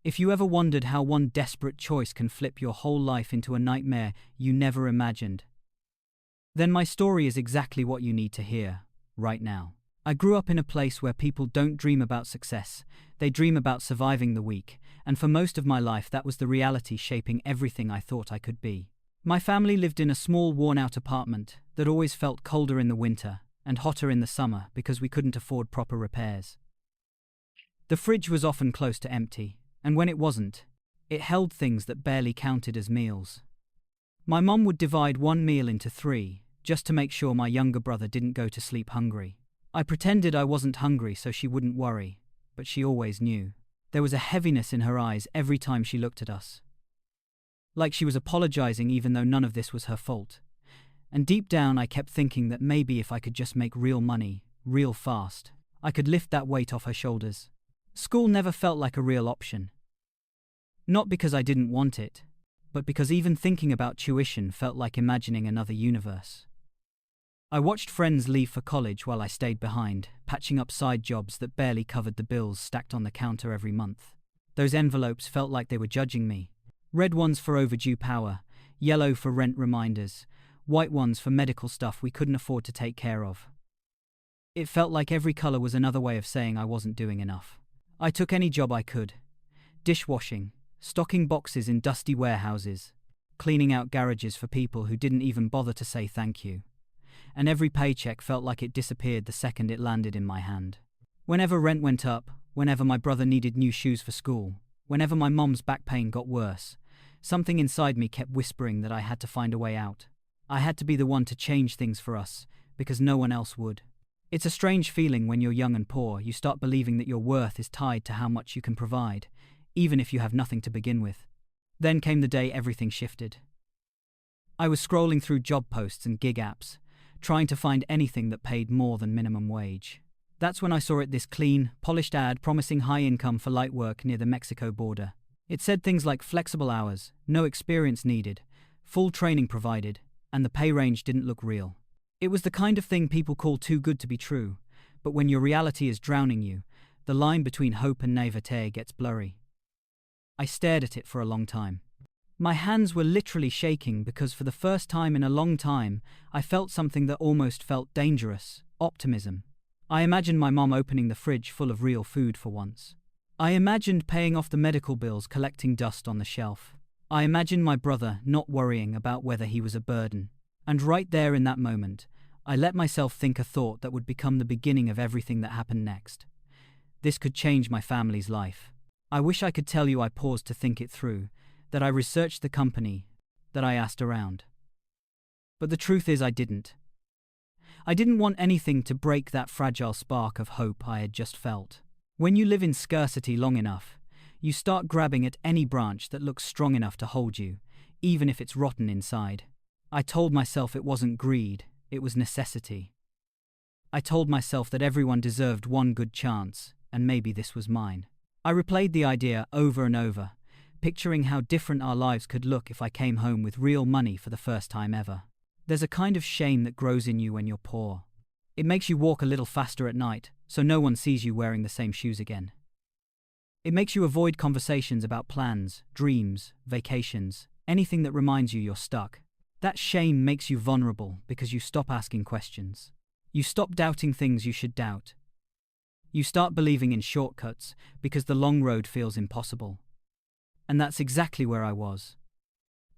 If you ever wondered how one desperate choice can flip your whole life into a nightmare you never imagined, then my story is exactly what you need to hear, right now. I grew up in a place where people don't dream about success, they dream about surviving the week, and for most of my life that was the reality shaping everything I thought I could be. My family lived in a small, worn-out apartment that always felt colder in the winter and hotter in the summer because we couldn't afford proper repairs. The fridge was often close to empty, and when it wasn't, it held things that barely counted as meals. My mom would divide one meal into 3, just to make sure my younger brother didn't go to sleep hungry. I pretended I wasn't hungry so she wouldn't worry, but she always knew. There was a heaviness in her eyes every time she looked at us. Like she was apologizing even though none of this was her fault. And deep down I kept thinking that maybe if I could just make real money, real fast, I could lift that weight off her shoulders. School never felt like a real option. Not because I didn't want it, but because even thinking about tuition felt like imagining another universe. I watched friends leave for college while I stayed behind, patching up side jobs that barely covered the bills stacked on the counter every month. Those envelopes felt like they were judging me. Red ones for overdue power, yellow for rent reminders, white ones for medical stuff we couldn't afford to take care of. It felt like every color was another way of saying I wasn't doing enough. I took any job I could. Dishwashing, stocking boxes in dusty warehouses, cleaning out garages for people who didn't even bother to say thank you. And every paycheck felt like it disappeared the second it landed in my hand. Whenever rent went up, whenever my brother needed new shoes for school, whenever my mom's back pain got worse, something inside me kept whispering that I had to find a way out. I had to be the one to change things for us, because no one else would. It's a strange feeling when you're young and poor. You start believing that your worth is tied to how much you can provide, even if you have nothing to begin with. Then came the day everything shifted. I was scrolling through job posts and gig apps, trying to find anything that paid more than minimum wage. That's when I saw this clean, polished ad promising high income for light work near the Mexico border. It said things like flexible hours, no experience needed, full training provided, and the pay range didn't look real. It was the kind of thing people call too good to be true, but when your reality is drowning you, the line between hope and naivete gets blurry. I stared at it for a long time. My hands were literally shaking because for the first time in a long time, I felt something that almost felt dangerous: optimism. I imagined my mom opening the fridge full of real food for once. I imagined paying off the medical bills collecting dust on the shelf. I imagined my brother not worrying about whether he was a burden. And right there in that moment, I let myself think a thought that would become the beginning of everything that happened next. This could change my family's life. I wish I could tell you I paused to think it through, that I researched the company, that I asked around. But the truth is I didn't. I didn't want anything to break that fragile spark of hope I had just felt. When you live in scarcity long enough, you start grabbing at any branch that looks strong enough to hold you, even if it's rotten inside. I told myself it wasn't greed, it was necessity. I told myself that everyone deserved one good chance, and maybe this was mine. I replayed the idea over and over, picturing how different our lives could look if I came home with real money for the first time ever. There's a kind of shame that grows in you when you're poor. It makes you walk a little faster at night, so no one sees you wearing the same shoes again. It makes you avoid conversations about plans, dreams, vacations, anything that reminds you you're stuck. That shame makes you vulnerable because you stop asking questions. You stop doubting things you should doubt. You start believing in shortcuts because the long road feels impossible. And that's exactly where I was.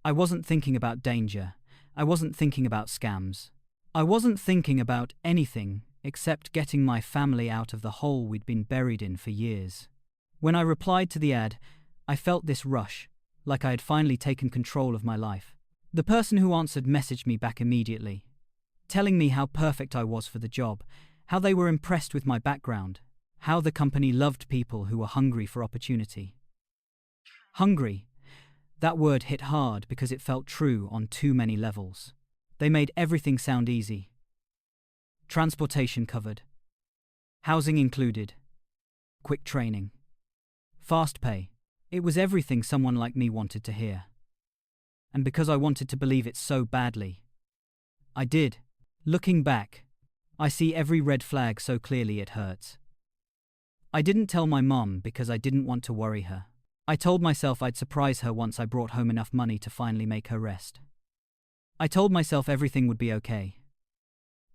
I wasn't thinking about danger. I wasn't thinking about scams. I wasn't thinking about anything except getting my family out of the hole we'd been buried in for years. When I replied to the ad, I felt this rush, like I had finally taken control of my life. The person who answered messaged me back immediately, telling me how perfect I was for the job, how they were impressed with my background, how the company loved people who were hungry for opportunity. Hungry. That word hit hard because it felt true on too many levels. They made everything sound easy. Transportation covered. Housing included. Quick training. Fast pay. It was everything someone like me wanted to hear. And because I wanted to believe it so badly, I did. Looking back, I see every red flag so clearly it hurts. I didn't tell my mom because I didn't want to worry her. I told myself I'd surprise her once I brought home enough money to finally make her rest. I told myself everything would be okay.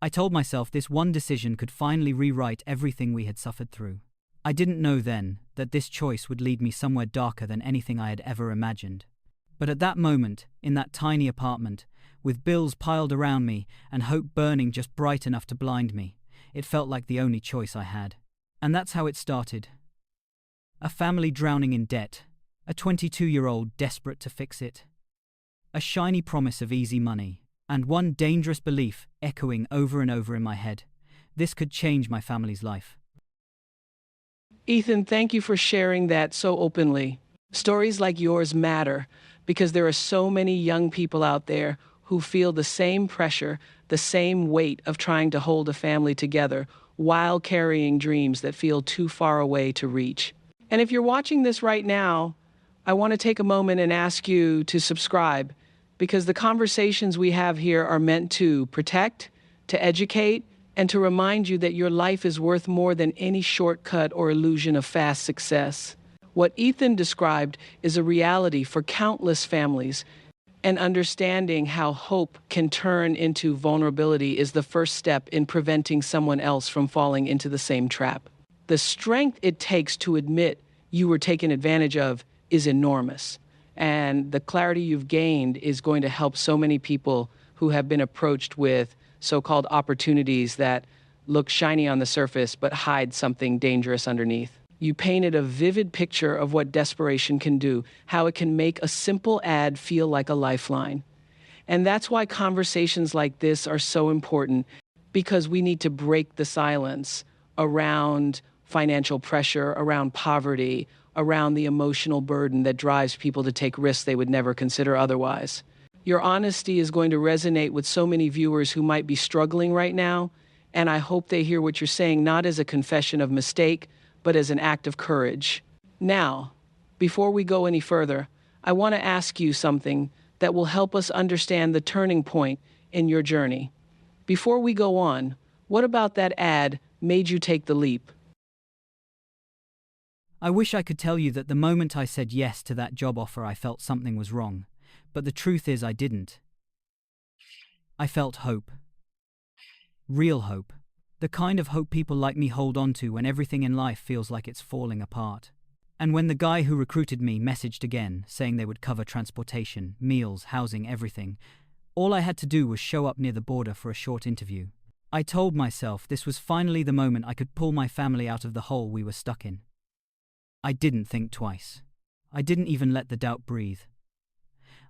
I told myself this one decision could finally rewrite everything we had suffered through. I didn't know then that this choice would lead me somewhere darker than anything I had ever imagined. But at that moment, in that tiny apartment, with bills piled around me and hope burning just bright enough to blind me, it felt like the only choice I had. And that's how it started. A family drowning in debt, a 22-year-old desperate to fix it, a shiny promise of easy money, and one dangerous belief echoing over and over in my head: this could change my family's life. Ethan, thank you for sharing that so openly. Stories like yours matter because there are so many young people out there who feel the same pressure, the same weight of trying to hold a family together while carrying dreams that feel too far away to reach. And if you're watching this right now, I want to take a moment and ask you to subscribe, because the conversations we have here are meant to protect, to educate, and to remind you that your life is worth more than any shortcut or illusion of fast success. What Ethan described is a reality for countless families, and understanding how hope can turn into vulnerability is the first step in preventing someone else from falling into the same trap. The strength it takes to admit you were taken advantage of is enormous. And the clarity you've gained is going to help so many people who have been approached with so-called opportunities that look shiny on the surface but hide something dangerous underneath. You painted a vivid picture of what desperation can do, how it can make a simple ad feel like a lifeline. And that's why conversations like this are so important, because we need to break the silence around financial pressure, around poverty, around the emotional burden that drives people to take risks they would never consider otherwise. Your honesty is going to resonate with so many viewers who might be struggling right now, and I hope they hear what you're saying not as a confession of mistake, but as an act of courage. Now, before we go any further, I want to ask you something that will help us understand the turning point in your journey. Before we go on, what about that ad made you take the leap? I wish I could tell you that the moment I said yes to that job offer I felt something was wrong, but the truth is I didn't. I felt hope. Real hope. The kind of hope people like me hold on to when everything in life feels like it's falling apart. And when the guy who recruited me messaged again, saying they would cover transportation, meals, housing, everything, all I had to do was show up near the border for a short interview. I told myself this was finally the moment I could pull my family out of the hole we were stuck in. I didn't think twice. I didn't even let the doubt breathe.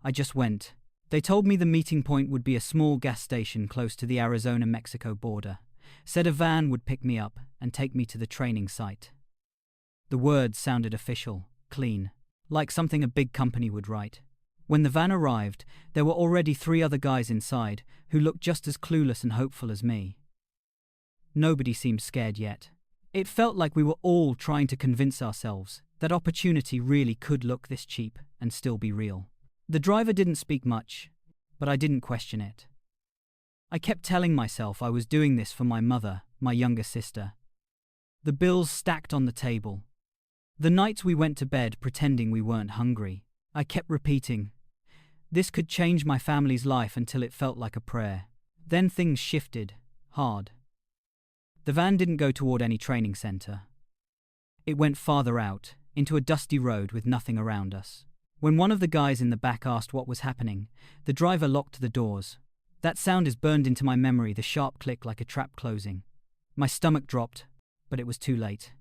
I just went. They told me the meeting point would be a small gas station close to the Arizona-Mexico border. Said a van would pick me up and take me to the training site. The words sounded official, clean, like something a big company would write. When the van arrived, there were already 3 other guys inside who looked just as clueless and hopeful as me. Nobody seemed scared yet. It felt like we were all trying to convince ourselves that opportunity really could look this cheap and still be real. The driver didn't speak much, but I didn't question it. I kept telling myself I was doing this for my mother, my younger sister. The bills stacked on the table. The nights we went to bed pretending we weren't hungry. I kept repeating, this could change my family's life, until it felt like a prayer. Then things shifted, hard. The van didn't go toward any training center. It went farther out, into a dusty road with nothing around us. When one of the guys in the back asked what was happening, the driver locked the doors. That sound is burned into my memory, the sharp click like a trap closing. My stomach dropped, but it was too late.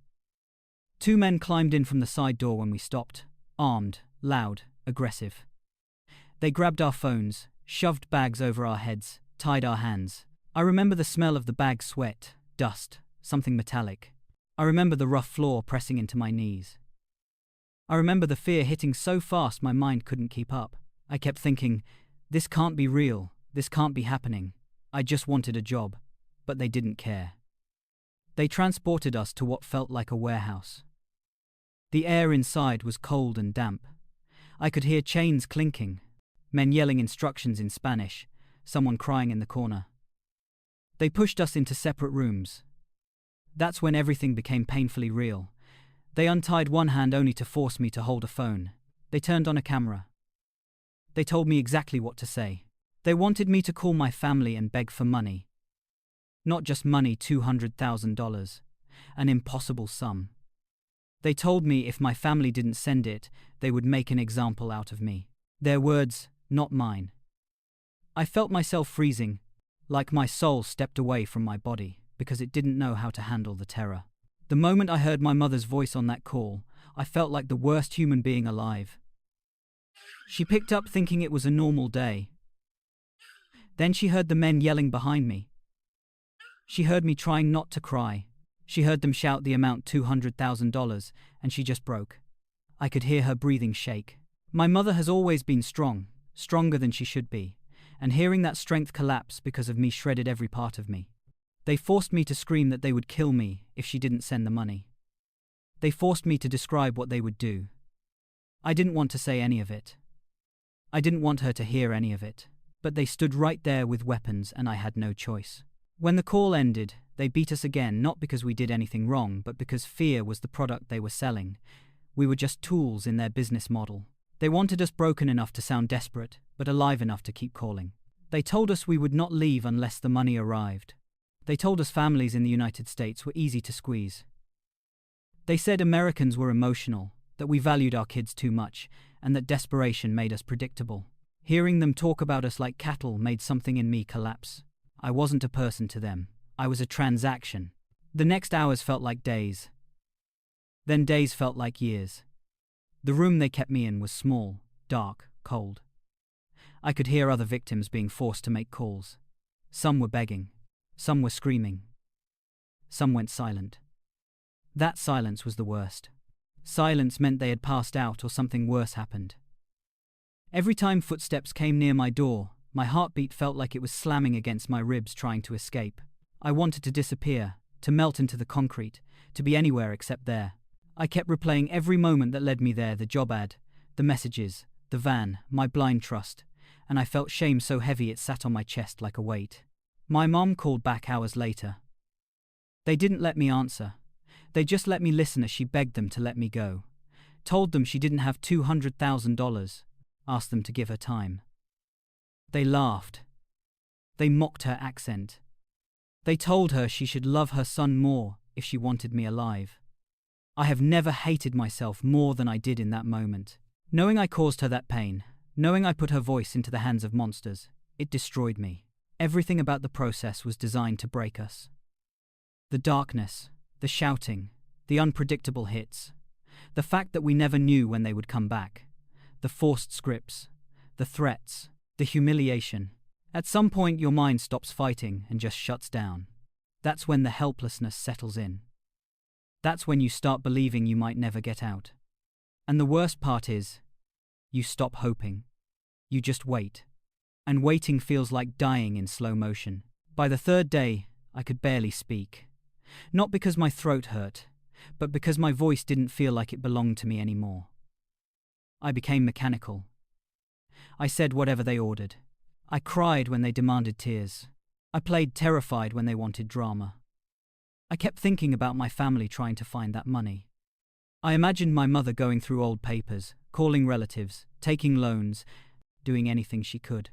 2 men climbed in from the side door when we stopped, armed, loud, aggressive. They grabbed our phones, shoved bags over our heads, tied our hands. I remember the smell of the bag sweat, dust, something metallic. I remember the rough floor pressing into my knees. I remember the fear hitting so fast my mind couldn't keep up. I kept thinking, this can't be real, this can't be happening. I just wanted a job, but they didn't care. They transported us to what felt like a warehouse. The air inside was cold and damp. I could hear chains clinking, men yelling instructions in Spanish, someone crying in the corner. They pushed us into separate rooms. That's when everything became painfully real. They untied one hand only to force me to hold a phone. They turned on a camera. They told me exactly what to say. They wanted me to call my family and beg for money. Not just money, $200,000. An impossible sum. They told me if my family didn't send it, they would make an example out of me. Their words, not mine. I felt myself freezing, like my soul stepped away from my body, because it didn't know how to handle the terror. The moment I heard my mother's voice on that call, I felt like the worst human being alive. She picked up thinking it was a normal day. Then she heard the men yelling behind me. She heard me trying not to cry. She heard them shout the amount $200,000, and she just broke. I could hear her breathing shake. My mother has always been strong, stronger than she should be, and hearing that strength collapse because of me shredded every part of me. They forced me to scream that they would kill me if she didn't send the money. They forced me to describe what they would do. I didn't want to say any of it. I didn't want her to hear any of it, but they stood right there with weapons and I had no choice. When the call ended, they beat us again, not because we did anything wrong, but because fear was the product they were selling. We were just tools in their business model. They wanted us broken enough to sound desperate, but alive enough to keep calling. They told us we would not leave unless the money arrived. They told us families in the United States were easy to squeeze. They said Americans were emotional, that we valued our kids too much, and that desperation made us predictable. Hearing them talk about us like cattle made something in me collapse. I wasn't a person to them. I was a transaction. The next hours felt like days. Then days felt like years. The room they kept me in was small, dark, cold. I could hear other victims being forced to make calls. Some were begging. Some were screaming. Some went silent. That silence was the worst. Silence meant they had passed out or something worse happened. Every time footsteps came near my door, my heartbeat felt like it was slamming against my ribs trying to escape. I wanted to disappear, to melt into the concrete, to be anywhere except there. I kept replaying every moment that led me there, the job ad, the messages, the van, my blind trust, and I felt shame so heavy it sat on my chest like a weight. My mom called back hours later. They didn't let me answer. They just let me listen as she begged them to let me go. Told them she didn't have $200,000. Asked them to give her time. They laughed. They mocked her accent. They told her she should love her son more if she wanted me alive. I have never hated myself more than I did in that moment. Knowing I caused her that pain, knowing I put her voice into the hands of monsters, it destroyed me. Everything about the process was designed to break us. The darkness, the shouting, the unpredictable hits, the fact that we never knew when they would come back, the forced scripts, the threats, the humiliation. At some point your mind stops fighting and just shuts down. That's when the helplessness settles in. That's when you start believing you might never get out. And the worst part is, you stop hoping. You just wait. And waiting feels like dying in slow motion. By the third day, I could barely speak. Not because my throat hurt, but because my voice didn't feel like it belonged to me anymore. I became mechanical. I said whatever they ordered. I cried when they demanded tears. I played terrified when they wanted drama. I kept thinking about my family trying to find that money. I imagined my mother going through old papers, calling relatives, taking loans, doing anything she could.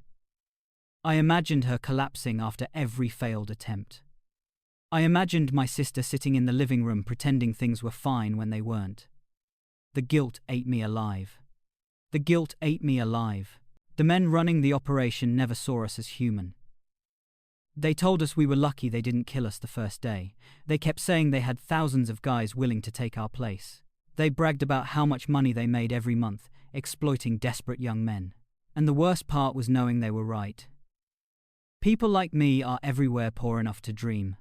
I imagined her collapsing after every failed attempt. I imagined my sister sitting in the living room pretending things were fine when they weren't. The guilt ate me alive. The guilt ate me alive. The men running the operation never saw us as human. They told us we were lucky they didn't kill us the first day. They kept saying they had thousands of guys willing to take our place. They bragged about how much money they made every month, exploiting desperate young men. And the worst part was knowing they were right. People like me are everywhere, poor enough to dream,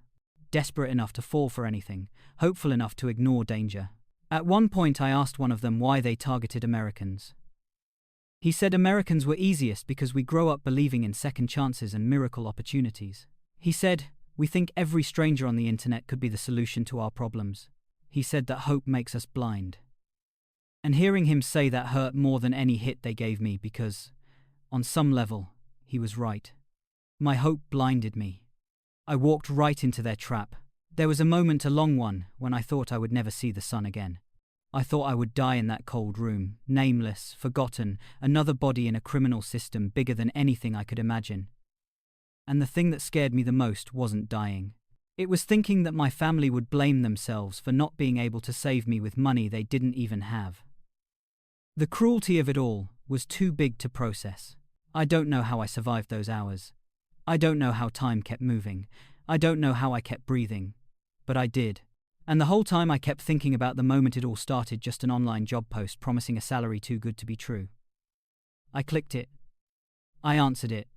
desperate enough to fall for anything, hopeful enough to ignore danger. At one point I asked one of them why they targeted Americans. He said Americans were easiest because we grow up believing in second chances and miracle opportunities. He said, we think every stranger on the internet could be the solution to our problems. He said that hope makes us blind. And hearing him say that hurt more than any hit they gave me because, on some level, he was right. My hope blinded me. I walked right into their trap. There was a moment, a long one, when I thought I would never see the sun again. I thought I would die in that cold room, nameless, forgotten, another body in a criminal system bigger than anything I could imagine. And the thing that scared me the most wasn't dying. It was thinking that my family would blame themselves for not being able to save me with money they didn't even have. The cruelty of it all was too big to process. I don't know how I survived those hours. I don't know how time kept moving. I don't know how I kept breathing. But I did. And the whole time I kept thinking about the moment it all started, just an online job post promising a salary too good to be true. I clicked it. I answered it.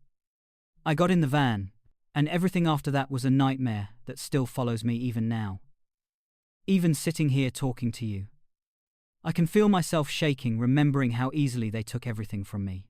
I got in the van, and everything after that was a nightmare that still follows me even now. Even sitting here talking to you, I can feel myself shaking remembering how easily they took everything from me.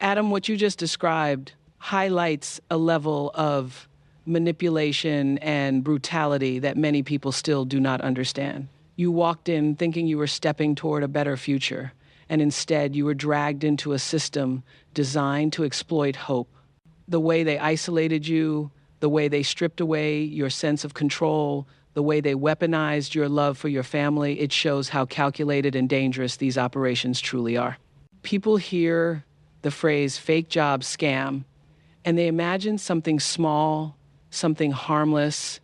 Adam, what you just described highlights a level of manipulation and brutality that many people still do not understand. You walked in thinking you were stepping toward a better future, and instead you were dragged into a system designed to exploit hope. The way they isolated you, the way they stripped away your sense of control, the way they weaponized your love for your family, it shows how calculated and dangerous these operations truly are. People hear the phrase fake job scam, and they imagine something small, something harmless,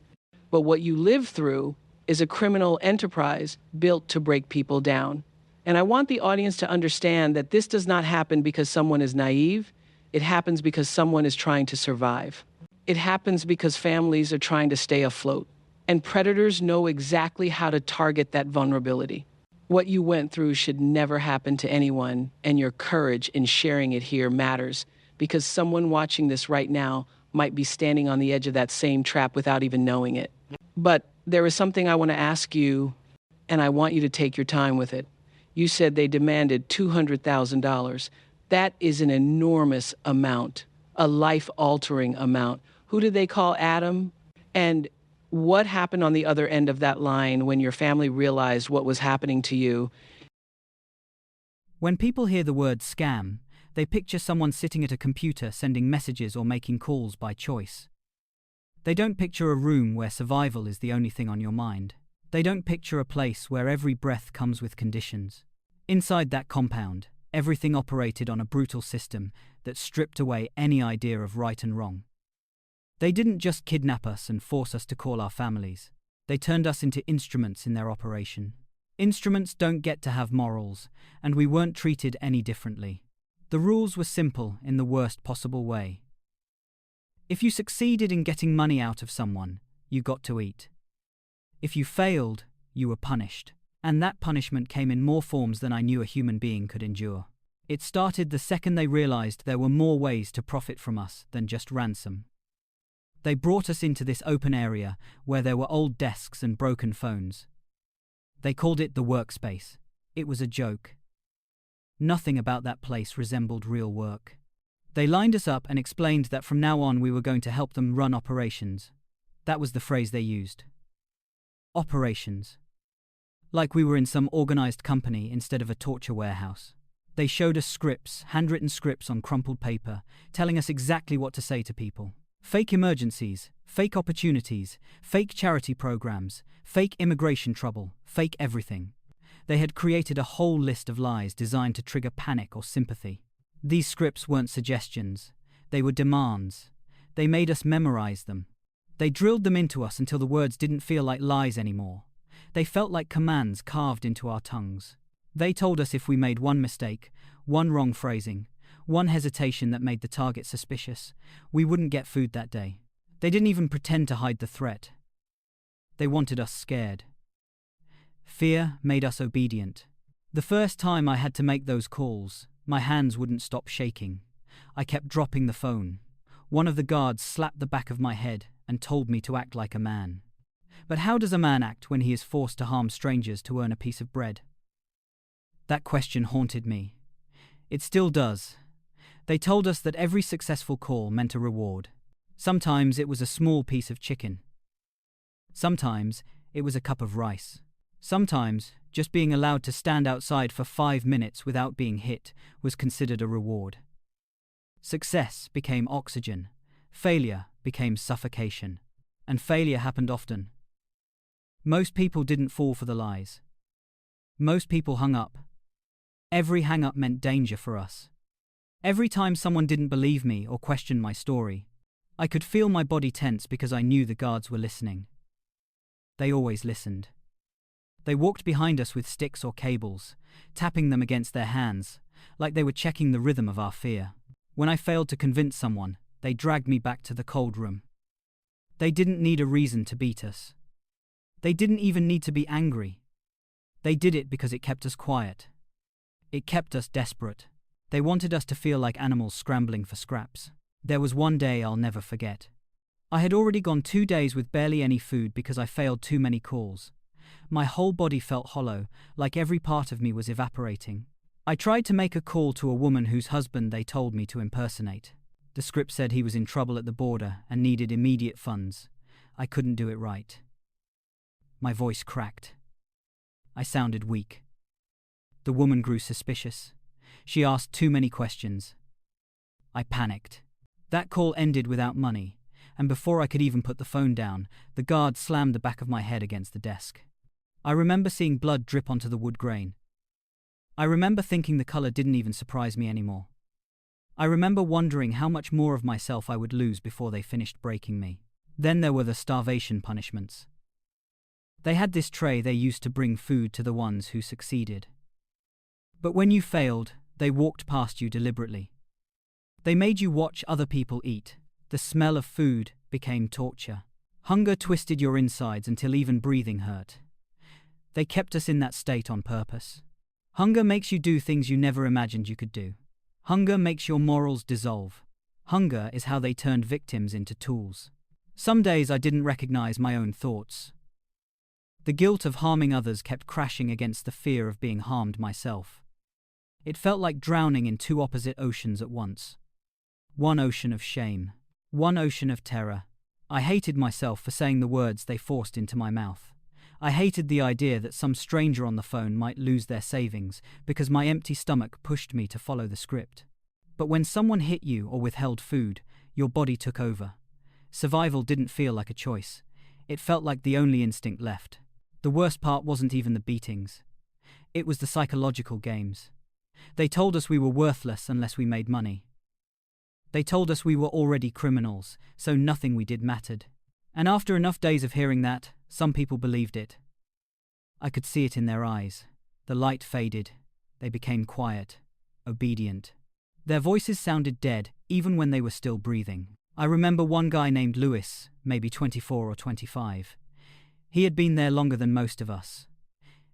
but what you live through is a criminal enterprise built to break people down. And I want the audience to understand that this does not happen because someone is naive. It happens because someone is trying to survive. It happens because families are trying to stay afloat. And predators know exactly how to target that vulnerability. What you went through should never happen to anyone, and your courage in sharing it here matters, because someone watching this right now might be standing on the edge of that same trap without even knowing it. But there is something I want to ask you, and I want you to take your time with it. You said they demanded $200,000. That is an enormous amount, a life-altering amount. Who did they call Adam? And what happened on the other end of that line when your family realized what was happening to you? When people hear the word scam, they picture someone sitting at a computer sending messages or making calls by choice. They don't picture a room where survival is the only thing on your mind. They don't picture a place where every breath comes with conditions. Inside that compound, everything operated on a brutal system that stripped away any idea of right and wrong. They didn't just kidnap us and force us to call our families. They turned us into instruments in their operation. Instruments don't get to have morals, and we weren't treated any differently. The rules were simple in the worst possible way. If you succeeded in getting money out of someone, you got to eat. If you failed, you were punished. And that punishment came in more forms than I knew a human being could endure. It started the second they realized there were more ways to profit from us than just ransom. They brought us into this open area where there were old desks and broken phones. They called it the workspace. It was a joke. Nothing about that place resembled real work. They lined us up and explained that from now on we were going to help them run operations. That was the phrase they used. Operations. Like we were in some organized company instead of a torture warehouse. They showed us scripts, handwritten scripts on crumpled paper, telling us exactly what to say to people. Fake emergencies, fake opportunities, fake charity programs, fake immigration trouble, fake everything. They had created a whole list of lies designed to trigger panic or sympathy. These scripts weren't suggestions. They were demands. They made us memorize them. They drilled them into us until the words didn't feel like lies anymore. They felt like commands carved into our tongues. They told us if we made one mistake, one wrong phrasing, one hesitation that made the target suspicious, we wouldn't get food that day. They didn't even pretend to hide the threat. They wanted us scared. Fear made us obedient. The first time I had to make those calls, my hands wouldn't stop shaking. I kept dropping the phone. One of the guards slapped the back of my head and told me to act like a man. But how does a man act when he is forced to harm strangers to earn a piece of bread? That question haunted me. It still does. They told us that every successful call meant a reward. Sometimes it was a small piece of chicken. Sometimes it was a cup of rice. Sometimes just being allowed to stand outside for 5 minutes without being hit was considered a reward. Success became oxygen. Failure became suffocation. And failure happened often. Most people didn't fall for the lies. Most people hung up. Every hang-up meant danger for us. Every time someone didn't believe me or questioned my story, I could feel my body tense because I knew the guards were listening. They always listened. They walked behind us with sticks or cables, tapping them against their hands, like they were checking the rhythm of our fear. When I failed to convince someone, they dragged me back to the cold room. They didn't need a reason to beat us. They didn't even need to be angry. They did it because it kept us quiet. It kept us desperate. They wanted us to feel like animals scrambling for scraps. There was one day I'll never forget. I had already gone 2 days with barely any food because I failed too many calls. My whole body felt hollow, like every part of me was evaporating. I tried to make a call to a woman whose husband they told me to impersonate. The script said he was in trouble at the border and needed immediate funds. I couldn't do it right. My voice cracked. I sounded weak. The woman grew suspicious. She asked too many questions. I panicked. That call ended without money, and before I could even put the phone down, the guard slammed the back of my head against the desk. I remember seeing blood drip onto the wood grain. I remember thinking the color didn't even surprise me anymore. I remember wondering how much more of myself I would lose before they finished breaking me. Then there were the starvation punishments. They had this tray they used to bring food to the ones who succeeded. But when you failed, they walked past you deliberately. They made you watch other people eat. The smell of food became torture. Hunger twisted your insides until even breathing hurt. They kept us in that state on purpose. Hunger makes you do things you never imagined you could do. Hunger makes your morals dissolve. Hunger is how they turned victims into tools. Some days I didn't recognize my own thoughts. The guilt of harming others kept crashing against the fear of being harmed myself. It felt like drowning in 2 opposite oceans at once. One ocean of shame. One ocean of terror. I hated myself for saying the words they forced into my mouth. I hated the idea that some stranger on the phone might lose their savings because my empty stomach pushed me to follow the script. But when someone hit you or withheld food, your body took over. Survival didn't feel like a choice. It felt like the only instinct left. The worst part wasn't even the beatings. It was the psychological games. They told us we were worthless unless we made money. They told us we were already criminals, so nothing we did mattered. And after enough days of hearing that, some people believed it. I could see it in their eyes. The light faded. They became quiet, obedient. Their voices sounded dead, even when they were still breathing. I remember one guy named Lewis, maybe 24 or 25. He had been there longer than most of us.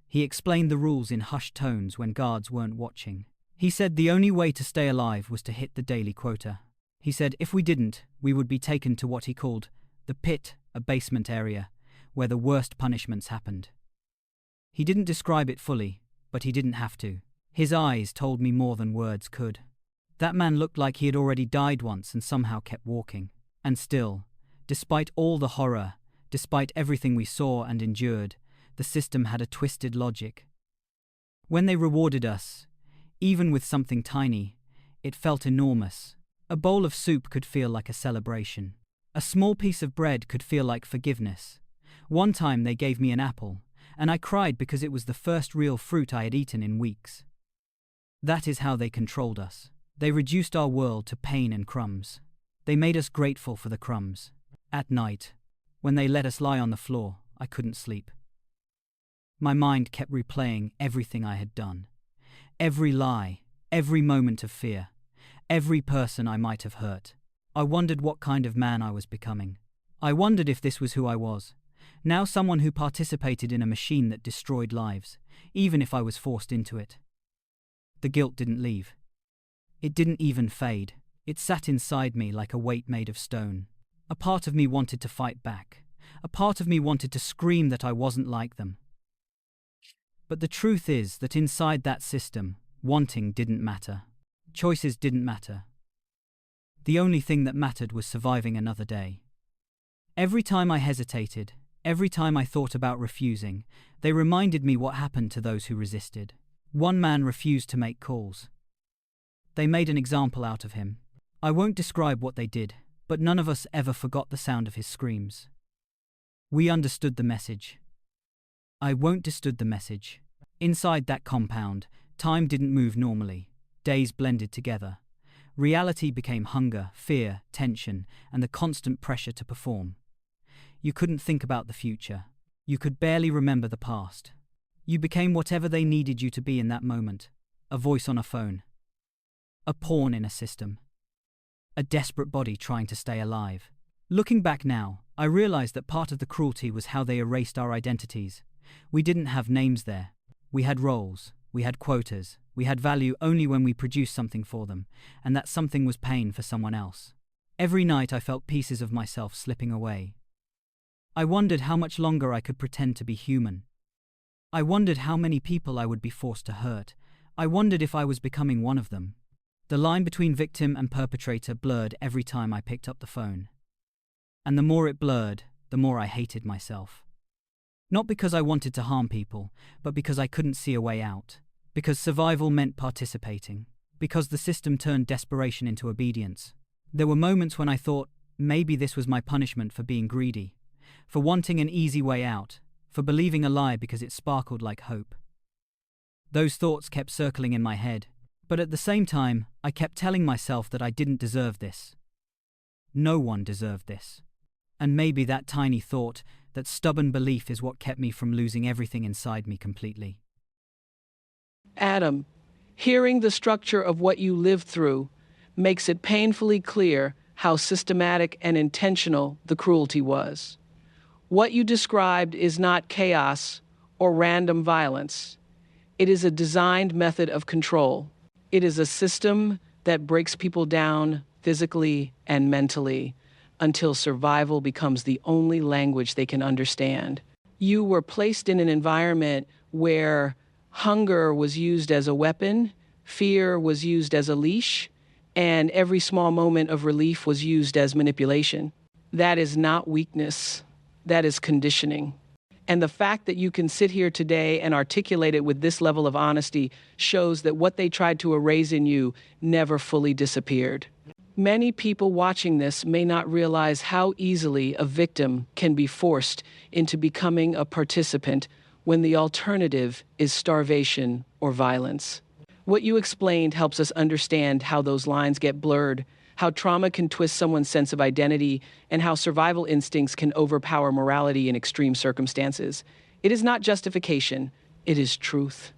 He explained the rules in hushed tones when guards weren't watching. He said the only way to stay alive was to hit the daily quota. He said if we didn't, we would be taken to what he called the pit, a basement area, where the worst punishments happened. He didn't describe it fully, but he didn't have to. His eyes told me more than words could. That man looked like he had already died once and somehow kept walking. And still, despite all the horror, despite everything we saw and endured, the system had a twisted logic. When they rewarded us, even with something tiny, it felt enormous. A bowl of soup could feel like a celebration. A small piece of bread could feel like forgiveness. One time they gave me an apple, and I cried because it was the first real fruit I had eaten in weeks. That is how they controlled us. They reduced our world to pain and crumbs. They made us grateful for the crumbs. At night, when they let us lie on the floor, I couldn't sleep. My mind kept replaying everything I had done. Every lie, every moment of fear, every person I might have hurt. I wondered what kind of man I was becoming. I wondered if this was who I was. Now someone who participated in a machine that destroyed lives, even if I was forced into it. The guilt didn't leave. It didn't even fade. It sat inside me like a weight made of stone. A part of me wanted to fight back. A part of me wanted to scream that I wasn't like them. But the truth is that inside that system, wanting didn't matter. Choices didn't matter. The only thing that mattered was surviving another day. Every time I hesitated, every time I thought about refusing, they reminded me what happened to those who resisted. One man refused to make calls. They made an example out of him. I won't describe what they did, but none of us ever forgot the sound of his screams. We understood the message. I won't understood the message. Inside that compound, time didn't move normally. Days blended together. Reality became hunger, fear, tension, and the constant pressure to perform. You couldn't think about the future. You could barely remember the past. You became whatever they needed you to be in that moment. A voice on a phone. A pawn in a system. A desperate body trying to stay alive. Looking back now, I realized that part of the cruelty was how they erased our identities. We didn't have names there. We had roles. We had quotas. We had value only when we produced something for them, and that something was pain for someone else. Every night I felt pieces of myself slipping away. I wondered how much longer I could pretend to be human. I wondered how many people I would be forced to hurt. I wondered if I was becoming one of them. The line between victim and perpetrator blurred every time I picked up the phone. And the more it blurred, the more I hated myself. Not because I wanted to harm people, but because I couldn't see a way out. Because survival meant participating. Because the system turned desperation into obedience. There were moments when I thought, maybe this was my punishment for being greedy, for wanting an easy way out, for believing a lie because it sparkled like hope. Those thoughts kept circling in my head, but at the same time, I kept telling myself that I didn't deserve this. No one deserved this. And maybe that tiny thought, that stubborn belief is what kept me from losing everything inside me completely. Adam, hearing the structure of what you lived through makes it painfully clear how systematic and intentional the cruelty was. What you described is not chaos or random violence. It is a designed method of control. It is a system that breaks people down physically and mentally until survival becomes the only language they can understand. You were placed in an environment where hunger was used as a weapon, fear was used as a leash, and every small moment of relief was used as manipulation. That is not weakness. That is conditioning. And the fact that you can sit here today and articulate it with this level of honesty shows that what they tried to erase in you never fully disappeared. Many people watching this may not realize how easily a victim can be forced into becoming a participant when the alternative is starvation or violence. What you explained helps us understand how those lines get blurred, how trauma can twist someone's sense of identity, and how survival instincts can overpower morality in extreme circumstances. It is not justification, it is truth.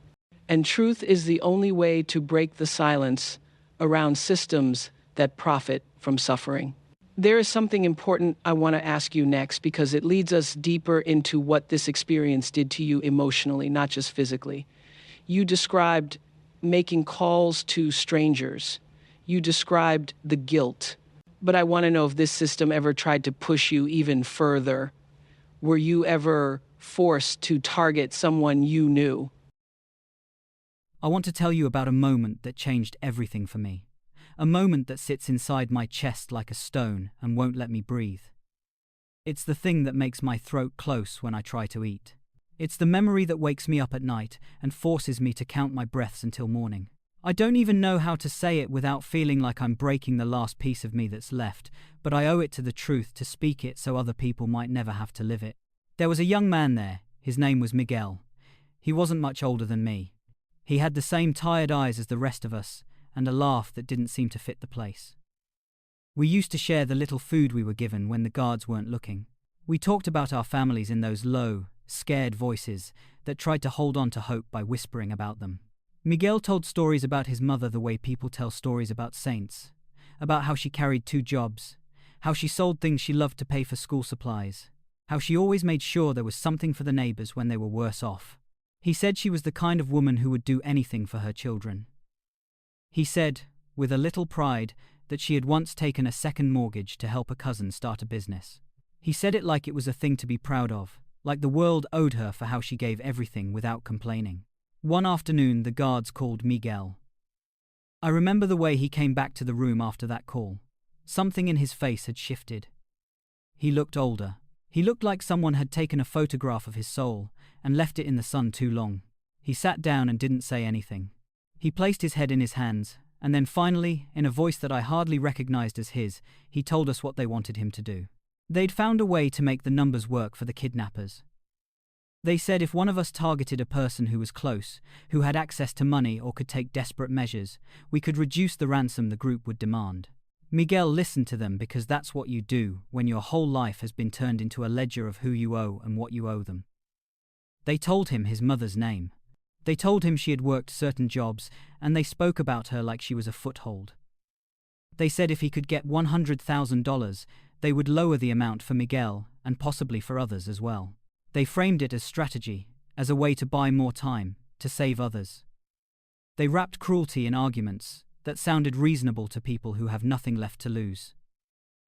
And truth is the only way to break the silence around systems that profit from suffering. There is something important I want to ask you next because it leads us deeper into what this experience did to you emotionally, not just physically. You described making calls to strangers. You described the guilt. But I want to know if this system ever tried to push you even further. Were you ever forced to target someone you knew? I want to tell you about a moment that changed everything for me. A moment that sits inside my chest like a stone and won't let me breathe. It's the thing that makes my throat close when I try to eat. It's the memory that wakes me up at night and forces me to count my breaths until morning. I don't even know how to say it without feeling like I'm breaking the last piece of me that's left, but I owe it to the truth to speak it so other people might never have to live it. There was a young man there. His name was Miguel. He wasn't much older than me. He had the same tired eyes as the rest of us, and a laugh that didn't seem to fit the place. We used to share the little food we were given when the guards weren't looking. We talked about our families in those low, scared voices that tried to hold on to hope by whispering about them. Miguel told stories about his mother the way people tell stories about saints, about how she carried 2 jobs, how she sold things she loved to pay for school supplies, how she always made sure there was something for the neighbors when they were worse off. He said she was the kind of woman who would do anything for her children. He said, with a little pride, that she had once taken a second mortgage to help a cousin start a business. He said it like it was a thing to be proud of, like the world owed her for how she gave everything without complaining. One afternoon, the guards called Miguel. I remember the way he came back to the room after that call. Something in his face had shifted. He looked older. He looked like someone had taken a photograph of his soul and left it in the sun too long. He sat down and didn't say anything. He placed his head in his hands, and then finally, in a voice that I hardly recognized as his, he told us what they wanted him to do. They'd found a way to make the numbers work for the kidnappers. They said if one of us targeted a person who was close, who had access to money or could take desperate measures, we could reduce the ransom the group would demand. Miguel listened to them because that's what you do when your whole life has been turned into a ledger of who you owe and what you owe them. They told him his mother's name. They told him she had worked certain jobs, and they spoke about her like she was a foothold. They said if he could get $100,000, they would lower the amount for Miguel and possibly for others as well. They framed it as strategy, as a way to buy more time, to save others. They wrapped cruelty in arguments that sounded reasonable to people who have nothing left to lose.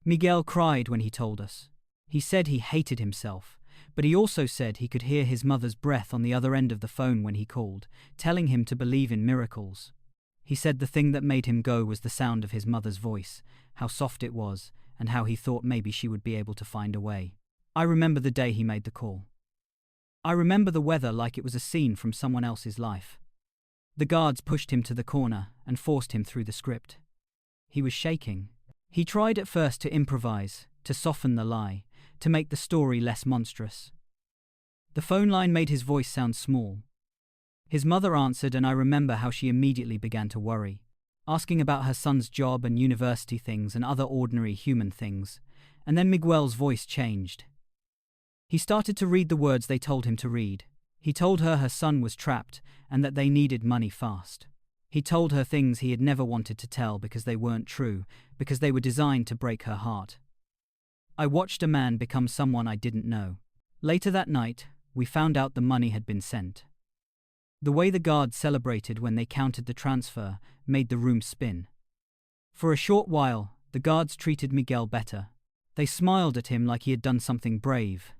Miguel cried when he told us. He said he hated himself, but he also said he could hear his mother's breath on the other end of the phone when he called, telling him to believe in miracles. He said the thing that made him go was the sound of his mother's voice, how soft it was, and how he thought maybe she would be able to find a way. I remember the day he made the call. I remember the weather like it was a scene from someone else's life. The guards pushed him to the corner and forced him through the script. He was shaking. He tried at first to improvise, to soften the lie, to make the story less monstrous. The phone line made his voice sound small. His mother answered, and I remember how she immediately began to worry, asking about her son's job and university things and other ordinary human things. And then Miguel's voice changed. He started to read the words they told him to read. He told her son was trapped and that they needed money fast. He told her things he had never wanted to tell because they weren't true, because they were designed to break her heart. I watched a man become someone I didn't know. Later that night, we found out the money had been sent. The way the guards celebrated when they counted the transfer made the room spin. For a short while, the guards treated Miguel better. They smiled at him like he had done something brave.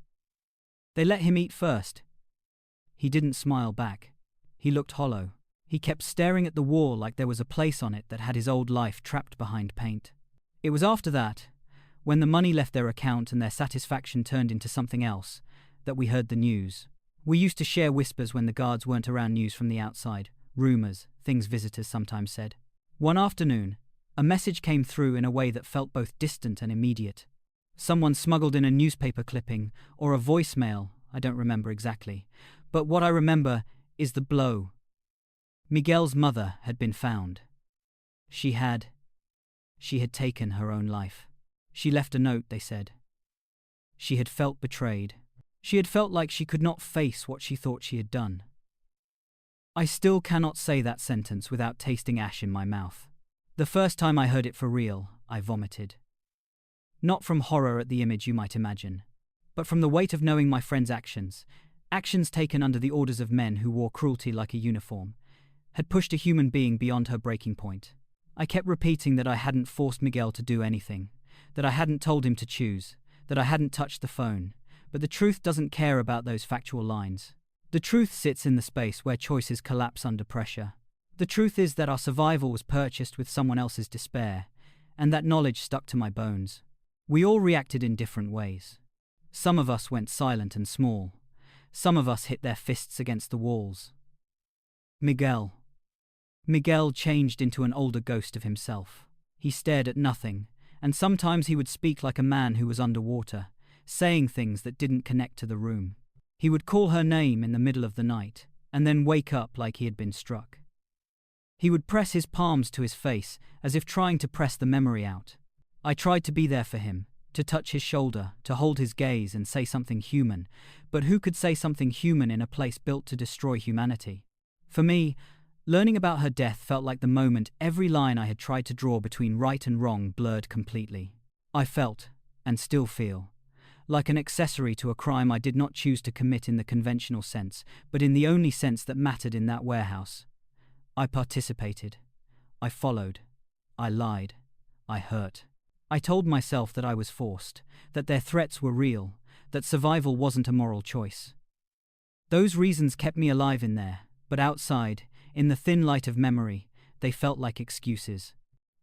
They let him eat first. He didn't smile back. He looked hollow. He kept staring at the wall like there was a place on it that had his old life trapped behind paint. It was after that, when the money left their account and their satisfaction turned into something else, that we heard the news. We used to share whispers when the guards weren't around, news from the outside, rumors, things visitors sometimes said. One afternoon, a message came through in a way that felt both distant and immediate. Someone smuggled in a newspaper clipping or a voicemail, I don't remember exactly, but what I remember is the blow. Miguel's mother had been found. She had taken her own life. She left a note, they said. She had felt betrayed. She had felt like she could not face what she thought she had done. I still cannot say that sentence without tasting ash in my mouth. The first time I heard it for real, I vomited. Not from horror at the image you might imagine, but from the weight of knowing my friend's actions taken under the orders of men who wore cruelty like a uniform, had pushed a human being beyond her breaking point. I kept repeating that I hadn't forced Miguel to do anything, that I hadn't told him to choose, that I hadn't touched the phone, but the truth doesn't care about those factual lines. The truth sits in the space where choices collapse under pressure. The truth is that our survival was purchased with someone else's despair, and that knowledge stuck to my bones. We all reacted in different ways. Some of us went silent and small. Some of us hit their fists against the walls. Miguel changed into an older ghost of himself. He stared at nothing, and sometimes he would speak like a man who was underwater, saying things that didn't connect to the room. He would call her name in the middle of the night, and then wake up like he had been struck. He would press his palms to his face, as if trying to press the memory out. I tried to be there for him, to touch his shoulder, to hold his gaze and say something human, but who could say something human in a place built to destroy humanity? For me, learning about her death felt like the moment every line I had tried to draw between right and wrong blurred completely. I felt, and still feel, like an accessory to a crime I did not choose to commit in the conventional sense, but in the only sense that mattered in that warehouse. I participated. I followed. I lied. I hurt. I told myself that I was forced, that their threats were real, that survival wasn't a moral choice. Those reasons kept me alive in there, but outside, in the thin light of memory, they felt like excuses.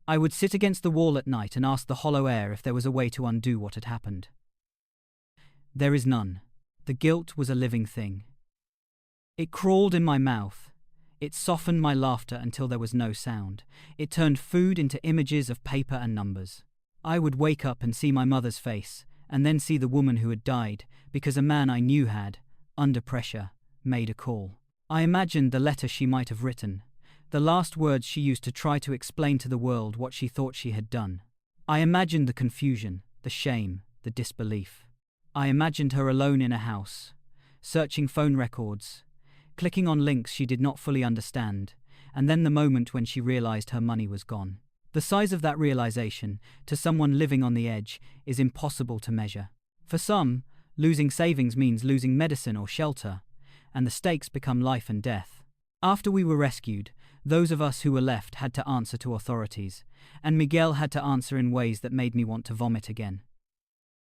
I would sit against the wall at night and ask the hollow air if there was a way to undo what had happened. There is none. The guilt was a living thing. It crawled in my mouth. It softened my laughter until there was no sound. It turned food into images of paper and numbers. I would wake up and see my mother's face, and then see the woman who had died, because a man I knew had, under pressure, made a call. I imagined the letter she might have written, the last words she used to try to explain to the world what she thought she had done. I imagined the confusion, the shame, the disbelief. I imagined her alone in a house, searching phone records, clicking on links she did not fully understand, and then the moment when she realized her money was gone. The size of that realization, to someone living on the edge, is impossible to measure. For some, losing savings means losing medicine or shelter, and the stakes become life and death. After we were rescued, those of us who were left had to answer to authorities, and Miguel had to answer in ways that made me want to vomit again.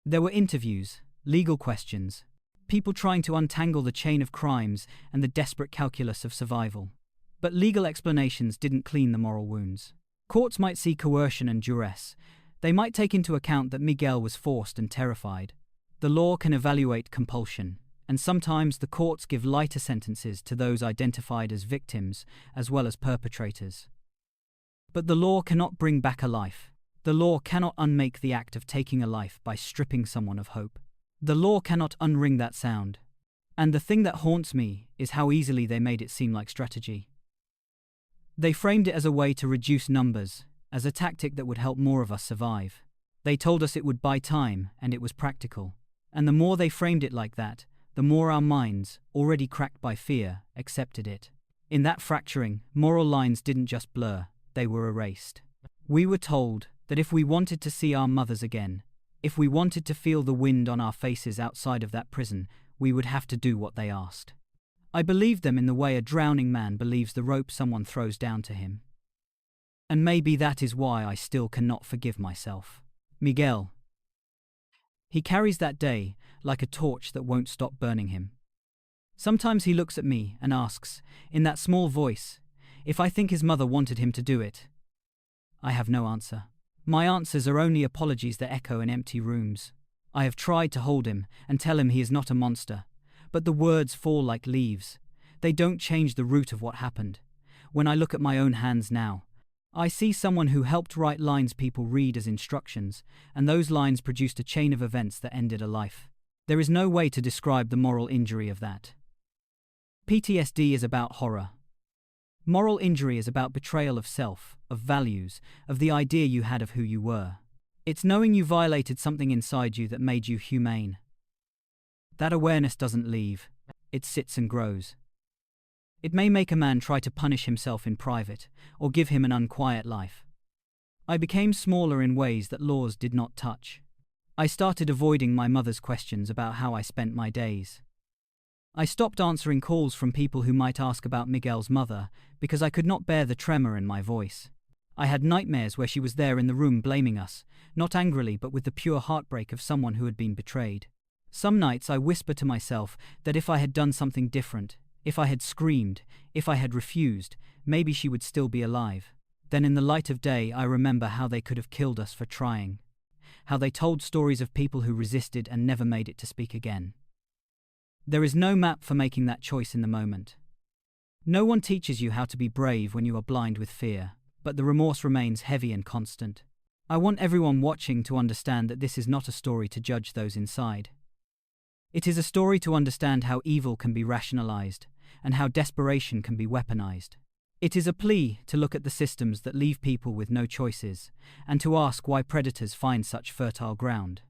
There were interviews, legal questions, people trying to untangle the chain of crimes and the desperate calculus of survival. But legal explanations didn't clean the moral wounds. Courts might see coercion and duress. They might take into account that Miguel was forced and terrified. The law can evaluate compulsion, and sometimes the courts give lighter sentences to those identified as victims as well as perpetrators. But the law cannot bring back a life. The law cannot unmake the act of taking a life by stripping someone of hope. The law cannot unring that sound. And the thing that haunts me is how easily they made it seem like strategy. They framed it as a way to reduce numbers, as a tactic that would help more of us survive. They told us it would buy time, and it was practical. And the more they framed it like that, the more our minds, already cracked by fear, accepted it. In that fracturing, moral lines didn't just blur, they were erased. We were told that if we wanted to see our mothers again, if we wanted to feel the wind on our faces outside of that prison, we would have to do what they asked. I believed them in the way a drowning man believes the rope someone throws down to him. And maybe that is why I still cannot forgive myself. Miguel. He carries that day like a torch that won't stop burning him. Sometimes he looks at me and asks, in that small voice, if I think his mother wanted him to do it. I have no answer. My answers are only apologies that echo in empty rooms. I have tried to hold him and tell him he is not a monster, but the words fall like leaves. They don't change the root of what happened. When I look at my own hands now, I see someone who helped write lines people read as instructions, and those lines produced a chain of events that ended a life. There is no way to describe the moral injury of that. PTSD is about horror. Moral injury is about betrayal of self, of values, of the idea you had of who you were. It's knowing you violated something inside you that made you humane. That awareness doesn't leave, it sits and grows. It may make a man try to punish himself in private, or give him an unquiet life. I became smaller in ways that laws did not touch. I started avoiding my mother's questions about how I spent my days. I stopped answering calls from people who might ask about Miguel's mother, because I could not bear the tremor in my voice. I had nightmares where she was there in the room blaming us, not angrily but with the pure heartbreak of someone who had been betrayed. Some nights I whisper to myself that if I had done something different, if I had screamed, if I had refused, maybe she would still be alive. Then in the light of day I remember how they could have killed us for trying. How they told stories of people who resisted and never made it to speak again. There is no map for making that choice in the moment. No one teaches you how to be brave when you are blind with fear, but the remorse remains heavy and constant. I want everyone watching to understand that this is not a story to judge those inside. It is a story to understand how evil can be rationalized, and how desperation can be weaponized. It is a plea to look at the systems that leave people with no choices, and to ask why predators find such fertile ground.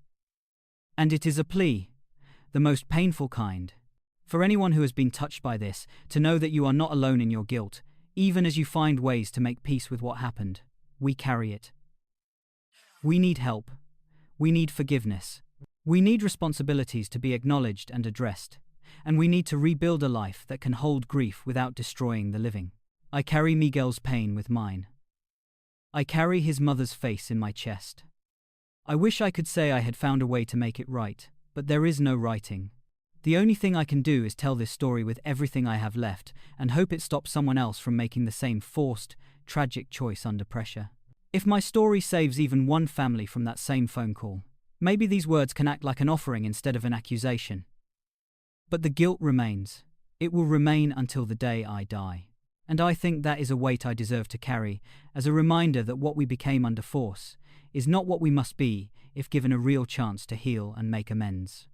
And it is a plea, the most painful kind, for anyone who has been touched by this, to know that you are not alone in your guilt, even as you find ways to make peace with what happened. We carry it. We need help. We need forgiveness. We need responsibilities to be acknowledged and addressed, and we need to rebuild a life that can hold grief without destroying the living. I carry Miguel's pain with mine. I carry his mother's face in my chest. I wish I could say I had found a way to make it right, but there is no writing. The only thing I can do is tell this story with everything I have left and hope it stops someone else from making the same forced, tragic choice under pressure. If my story saves even one family from that same phone call, maybe these words can act like an offering instead of an accusation. But the guilt remains. It will remain until the day I die. And I think that is a weight I deserve to carry, as a reminder that what we became under force is not what we must be if given a real chance to heal and make amends.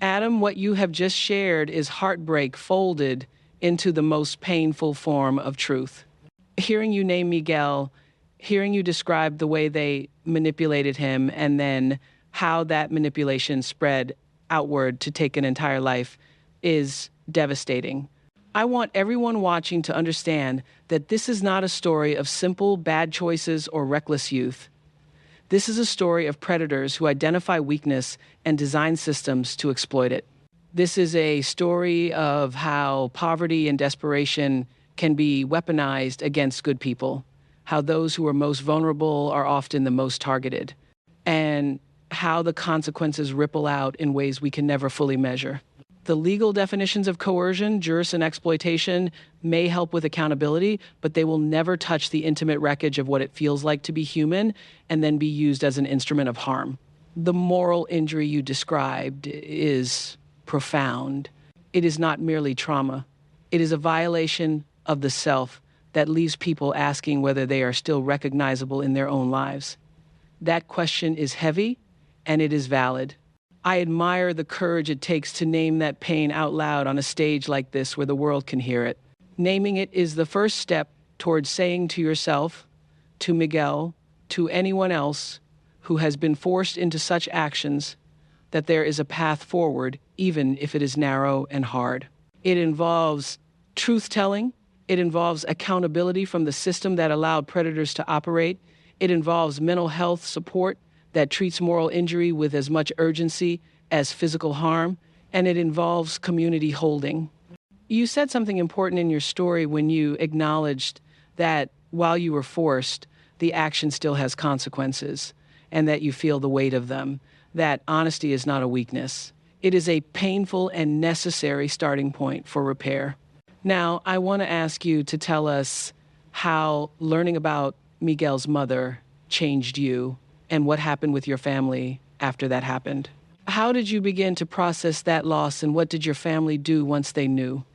Adam, what you have just shared is heartbreak folded into the most painful form of truth. Hearing you name Miguel, hearing you describe the way they manipulated him, and then how that manipulation spread outward to take an entire life is devastating. I want everyone watching to understand that this is not a story of simple bad choices or reckless youth. This is a story of predators who identify weakness and design systems to exploit it. This is a story of how poverty and desperation can be weaponized against good people, how those who are most vulnerable are often the most targeted, and how the consequences ripple out in ways we can never fully measure. The legal definitions of coercion, duress, and exploitation may help with accountability, but they will never touch the intimate wreckage of what it feels like to be human and then be used as an instrument of harm. The moral injury you described is profound. It is not merely trauma. It is a violation of the self that leaves people asking whether they are still recognizable in their own lives. That question is heavy, and it is valid. I admire the courage it takes to name that pain out loud on a stage like this where the world can hear it. Naming it is the first step towards saying to yourself, to Miguel, to anyone else who has been forced into such actions, that there is a path forward, even if it is narrow and hard. It involves truth-telling. It involves accountability from the system that allowed predators to operate. It involves mental health support that treats moral injury with as much urgency as physical harm, and it involves community holding. You said something important in your story when you acknowledged that while you were forced, the action still has consequences, and that you feel the weight of them, that honesty is not a weakness. It is a painful and necessary starting point for repair. Now, I want to ask you to tell us how learning about Miguel's mother changed you and what happened with your family after that happened. How did you begin to process that loss, and what did your family do once they knew?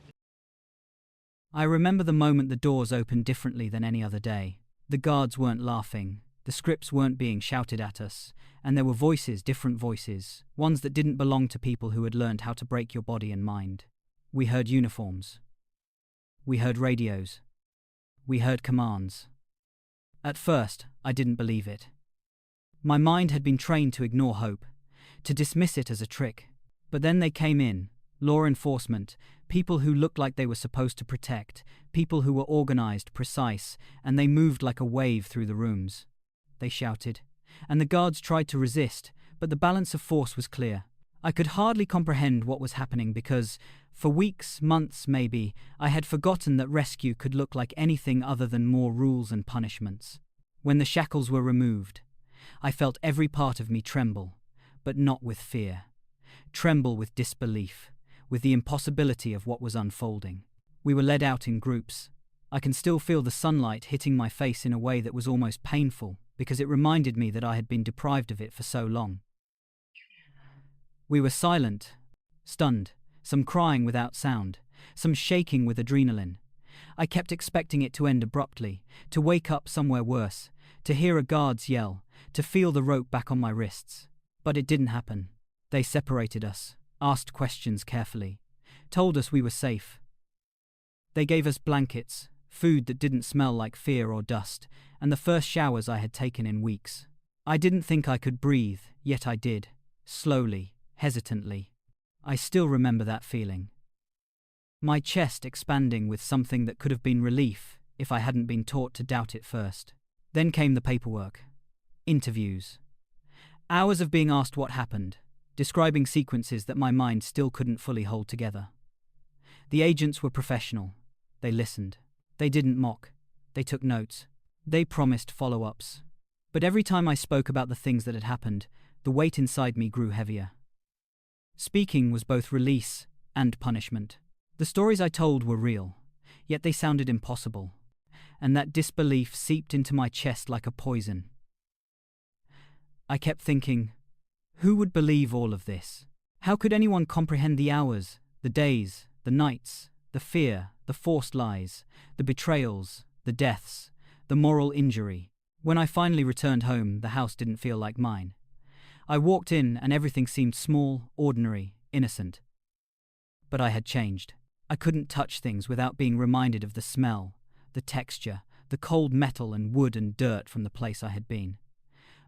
I remember the moment the doors opened differently than any other day. The guards weren't laughing, the scripts weren't being shouted at us, and there were voices, different voices, ones that didn't belong to people who had learned how to break your body and mind. We heard uniforms. We heard radios. We heard commands. At first, I didn't believe it. My mind had been trained to ignore hope, to dismiss it as a trick. But then they came in, law enforcement, people who looked like they were supposed to protect, people who were organized, precise, and they moved like a wave through the rooms. They shouted, and the guards tried to resist, but the balance of force was clear. I could hardly comprehend what was happening because, for weeks, months maybe, I had forgotten that rescue could look like anything other than more rules and punishments. When the shackles were removed, I felt every part of me tremble, but not with fear. Tremble with disbelief, with the impossibility of what was unfolding. We were led out in groups. I can still feel the sunlight hitting my face in a way that was almost painful, because it reminded me that I had been deprived of it for so long. We were silent, stunned, some crying without sound, some shaking with adrenaline. I kept expecting it to end abruptly, to wake up somewhere worse, to hear a guard's yell, to feel the rope back on my wrists. But it didn't happen. They separated us, asked questions carefully, told us we were safe. They gave us blankets, food that didn't smell like fear or dust, and the first showers I had taken in weeks. I didn't think I could breathe, yet I did, slowly, hesitantly. I still remember that feeling. My chest expanding with something that could have been relief if I hadn't been taught to doubt it first. Then came the paperwork. Interviews. Hours of being asked what happened, describing sequences that my mind still couldn't fully hold together. The agents were professional. They listened. They didn't mock. They took notes. They promised follow-ups. But every time I spoke about the things that had happened, the weight inside me grew heavier. Speaking was both release and punishment. The stories I told were real, yet they sounded impossible, and that disbelief seeped into my chest like a poison. I kept thinking, who would believe all of this? How could anyone comprehend the hours, the days, the nights, the fear, the forced lies, the betrayals, the deaths, the moral injury? When I finally returned home, the house didn't feel like mine. I walked in and everything seemed small, ordinary, innocent. But I had changed. I couldn't touch things without being reminded of the smell, the texture, the cold metal and wood and dirt from the place I had been.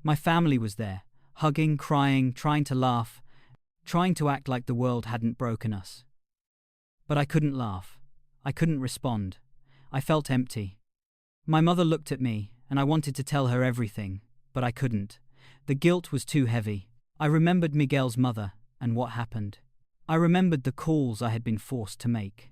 My family was there, hugging, crying, trying to laugh, trying to act like the world hadn't broken us. But I couldn't laugh. I couldn't respond. I felt empty. My mother looked at me, and I wanted to tell her everything, but I couldn't. The guilt was too heavy. I remembered Miguel's mother and what happened. I remembered the calls I had been forced to make.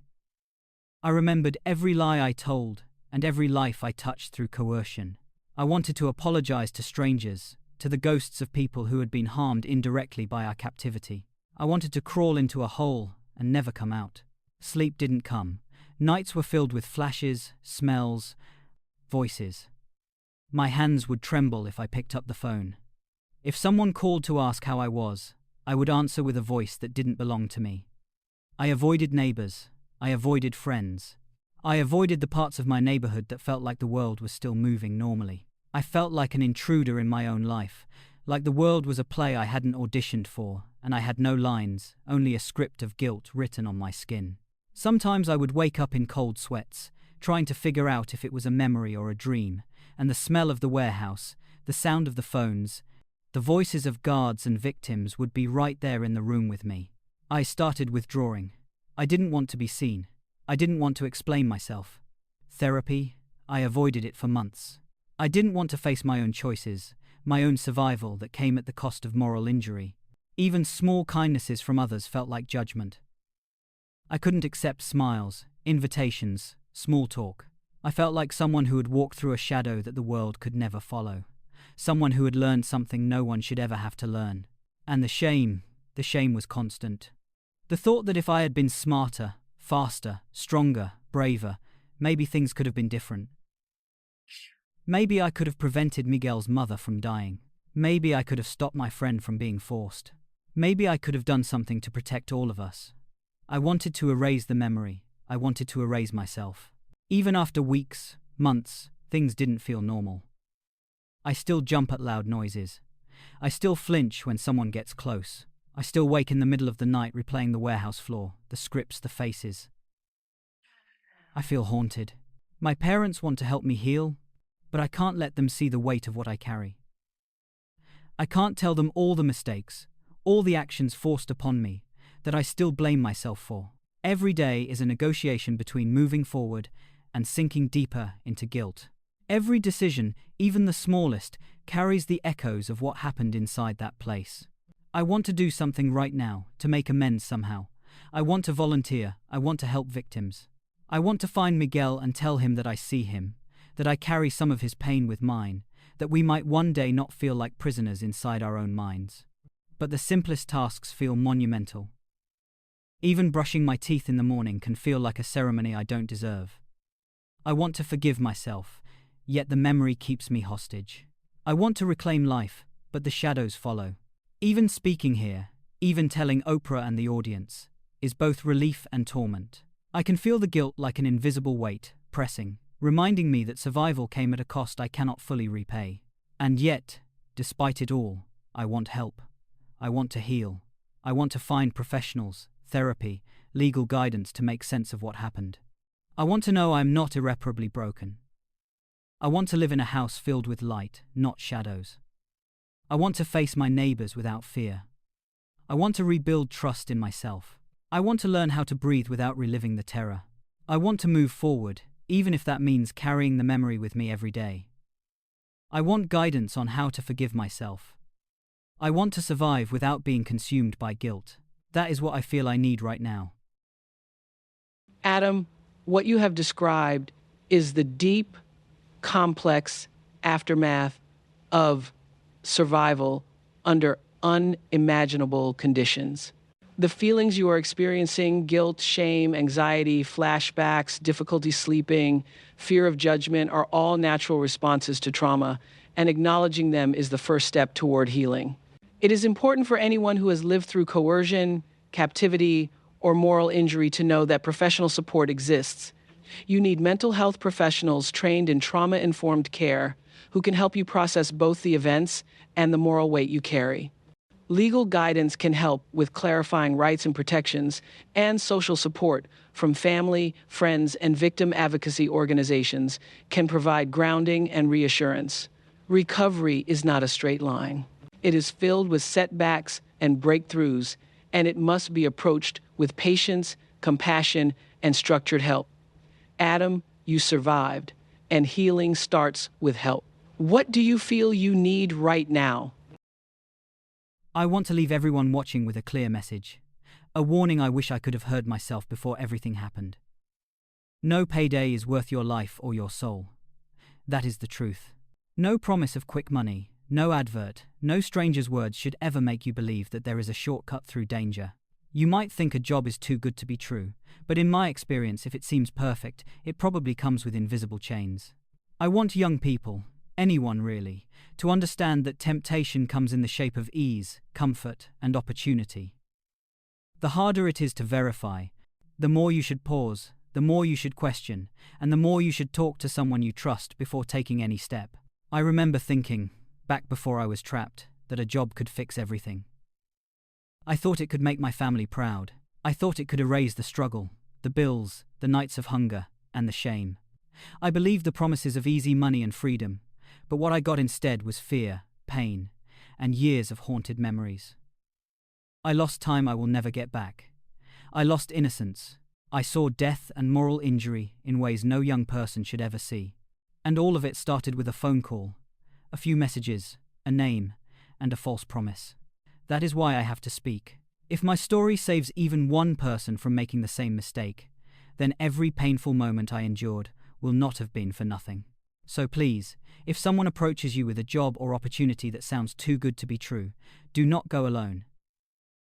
I remembered every lie I told and every life I touched through coercion. I wanted to apologize to strangers, to the ghosts of people who had been harmed indirectly by our captivity. I wanted to crawl into a hole and never come out. Sleep didn't come. Nights were filled with flashes, smells, voices. My hands would tremble if I picked up the phone. If someone called to ask how I was, I would answer with a voice that didn't belong to me. I avoided neighbors. I avoided friends. I avoided the parts of my neighborhood that felt like the world was still moving normally. I felt like an intruder in my own life, like the world was a play I hadn't auditioned for, and I had no lines, only a script of guilt written on my skin. Sometimes I would wake up in cold sweats, trying to figure out if it was a memory or a dream, and the smell of the warehouse, the sound of the phones, the voices of guards and victims would be right there in the room with me. I started withdrawing. I didn't want to be seen. I didn't want to explain myself. Therapy, I avoided it for months. I didn't want to face my own choices, my own survival that came at the cost of moral injury. Even small kindnesses from others felt like judgment. I couldn't accept smiles, invitations, small talk. I felt like someone who had walked through a shadow that the world could never follow. Someone who had learned something no one should ever have to learn. And the shame was constant. The thought that if I had been smarter, faster, stronger, braver, maybe things could have been different. Maybe I could have prevented Miguel's mother from dying. Maybe I could have stopped my friend from being forced. Maybe I could have done something to protect all of us. I wanted to erase the memory. I wanted to erase myself. Even after weeks, months, things didn't feel normal. I still jump at loud noises. I still flinch when someone gets close. I still wake in the middle of the night replaying the warehouse floor, the scripts, the faces. I feel haunted. My parents want to help me heal, but I can't let them see the weight of what I carry. I can't tell them all the mistakes, all the actions forced upon me, that I still blame myself for. Every day is a negotiation between moving forward and sinking deeper into guilt. Every decision, even the smallest, carries the echoes of what happened inside that place. I want to do something right now, to make amends somehow. I want to volunteer. I want to help victims. I want to find Miguel and tell him that I see him, that I carry some of his pain with mine, that we might one day not feel like prisoners inside our own minds. But the simplest tasks feel monumental. Even brushing my teeth in the morning can feel like a ceremony I don't deserve. I want to forgive myself, yet the memory keeps me hostage. I want to reclaim life, but the shadows follow. Even speaking here, even telling Oprah and the audience, is both relief and torment. I can feel the guilt like an invisible weight, pressing, reminding me that survival came at a cost I cannot fully repay. And yet, despite it all, I want help. I want to heal. I want to find professionals, therapy, legal guidance to make sense of what happened. I want to know I am not irreparably broken. I want to live in a house filled with light, not shadows. I want to face my neighbors without fear. I want to rebuild trust in myself. I want to learn how to breathe without reliving the terror. I want to move forward, even if that means carrying the memory with me every day. I want guidance on how to forgive myself. I want to survive without being consumed by guilt. That is what I feel I need right now. Adam, what you have described is the deep, complex aftermath of survival under unimaginable conditions. The feelings you are experiencing, guilt, shame, anxiety, flashbacks, difficulty sleeping, fear of judgment, are all natural responses to trauma, and acknowledging them is the first step toward healing. It is important for anyone who has lived through coercion, captivity, or moral injury to know that professional support exists. You need mental health professionals trained in trauma-informed care who can help you process both the events and the moral weight you carry. Legal guidance can help with clarifying rights and protections, and social support from family, friends, and victim advocacy organizations can provide grounding and reassurance. Recovery is not a straight line. It is filled with setbacks and breakthroughs, and it must be approached with patience, compassion, and structured help. Adam, you survived, and healing starts with help. What do you feel you need right now? I want to leave everyone watching with a clear message. A warning I wish I could have heard myself before everything happened. No payday is worth your life or your soul. That is the truth. No promise of quick money, no advert, no stranger's words should ever make you believe that there is a shortcut through danger. You might think a job is too good to be true, but in my experience, if it seems perfect, it probably comes with invisible chains. I want young people, anyone really, to understand that temptation comes in the shape of ease, comfort, and opportunity. The harder it is to verify, the more you should pause, the more you should question, and the more you should talk to someone you trust before taking any step. I remember thinking, back before I was trapped, that a job could fix everything. I thought it could make my family proud. I thought it could erase the struggle, the bills, the nights of hunger, and the shame. I believed the promises of easy money and freedom, but what I got instead was fear, pain, and years of haunted memories. I lost time I will never get back. I lost innocence. I saw death and moral injury in ways no young person should ever see. And all of it started with a phone call, a few messages, a name, and a false promise. That is why I have to speak. If my story saves even one person from making the same mistake, then every painful moment I endured will not have been for nothing. So please, if someone approaches you with a job or opportunity that sounds too good to be true, do not go alone.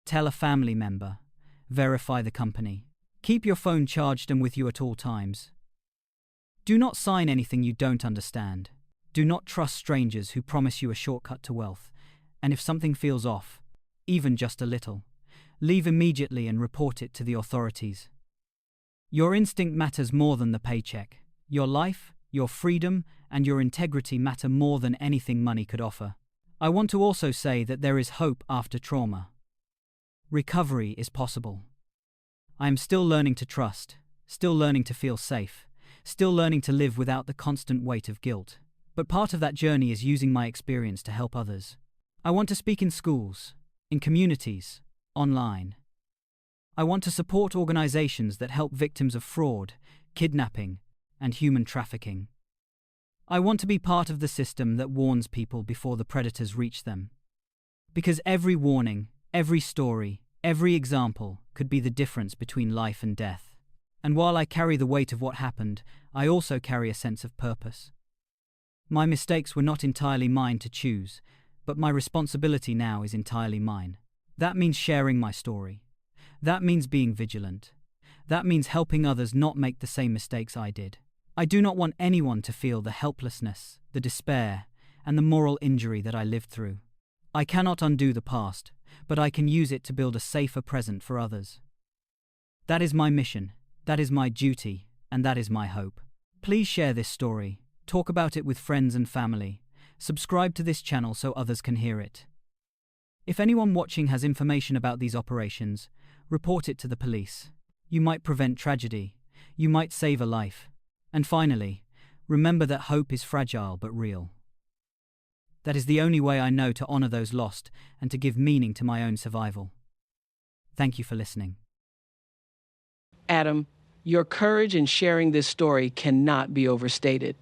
Tell a family member. Verify the company. Keep your phone charged and with you at all times. Do not sign anything you don't understand. Do not trust strangers who promise you a shortcut to wealth. And if something feels off, even just a little, leave immediately and report it to the authorities. Your instinct matters more than the paycheck. Your life, your freedom, and your integrity matter more than anything money could offer. I want to also say that there is hope after trauma. Recovery is possible. I am still learning to trust, still learning to feel safe, still learning to live without the constant weight of guilt. But part of that journey is using my experience to help others. I want to speak in schools, in communities, online. I want to support organizations that help victims of fraud, kidnapping, and human trafficking. I want to be part of the system that warns people before the predators reach them. Because every warning, every story, every example could be the difference between life and death. And while I carry the weight of what happened, I also carry a sense of purpose. My mistakes were not entirely mine to choose, but my responsibility now is entirely mine. That means sharing my story. That means being vigilant. That means helping others not make the same mistakes I did. I do not want anyone to feel the helplessness, the despair, and the moral injury that I lived through. I cannot undo the past, but I can use it to build a safer present for others. That is my mission, that is my duty, and that is my hope. Please share this story, talk about it with friends and family, subscribe to this channel so others can hear it. If anyone watching has information about these operations, report it to the police. You might prevent tragedy, you might save a life. And finally, remember that hope is fragile but real. That is the only way I know to honor those lost and to give meaning to my own survival. Thank you for listening. Adam, your courage in sharing this story cannot be overstated.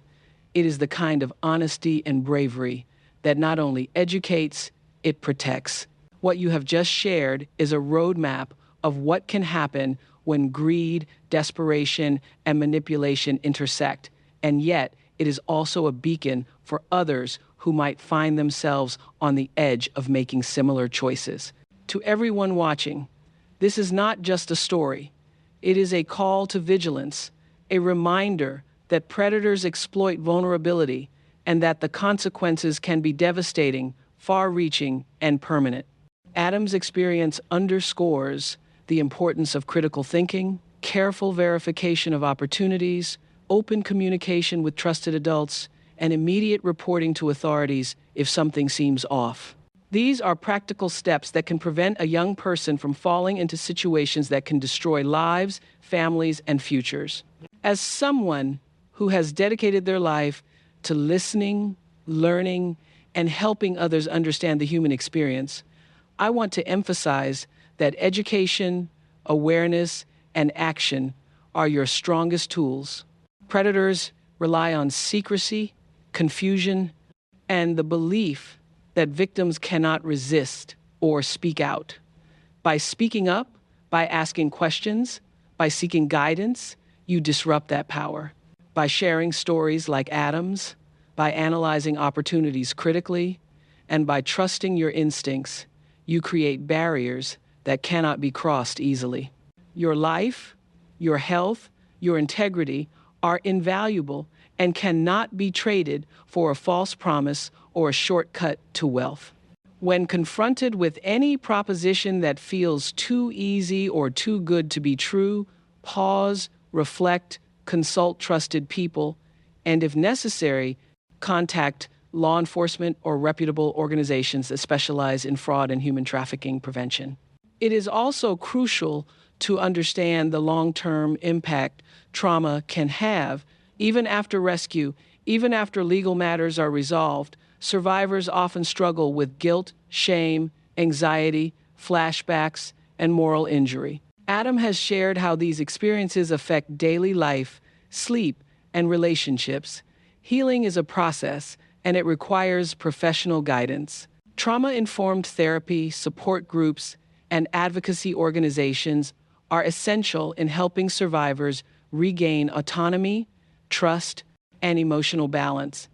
It is the kind of honesty and bravery that not only educates, it protects. What you have just shared is a roadmap of what can happen when greed, desperation, and manipulation intersect, and yet it is also a beacon for others who might find themselves on the edge of making similar choices. To everyone watching, this is not just a story. It is a call to vigilance, a reminder that predators exploit vulnerability and that the consequences can be devastating, far-reaching, and permanent. Adam's experience underscores the importance of critical thinking, careful verification of opportunities, open communication with trusted adults, and immediate reporting to authorities if something seems off. These are practical steps that can prevent a young person from falling into situations that can destroy lives, families, and futures. As someone who has dedicated their life to listening, learning, and helping others understand the human experience, I want to emphasize that education, awareness, and action are your strongest tools. Predators rely on secrecy, confusion, and the belief that victims cannot resist or speak out. By speaking up, by asking questions, by seeking guidance, you disrupt that power. By sharing stories like Adam's, by analyzing opportunities critically, and by trusting your instincts, you create barriers that cannot be crossed easily. Your life, your health, your integrity are invaluable and cannot be traded for a false promise or a shortcut to wealth. When confronted with any proposition that feels too easy or too good to be true, pause, reflect, consult trusted people, and if necessary, contact law enforcement or reputable organizations that specialize in fraud and human trafficking prevention. It is also crucial to understand the long-term impact trauma can have. Even after rescue, even after legal matters are resolved, survivors often struggle with guilt, shame, anxiety, flashbacks, and moral injury. Adam has shared how these experiences affect daily life, sleep, and relationships. Healing is a process, and it requires professional guidance. Trauma-informed therapy, support groups, and advocacy organizations are essential in helping survivors regain autonomy, trust, and emotional balance.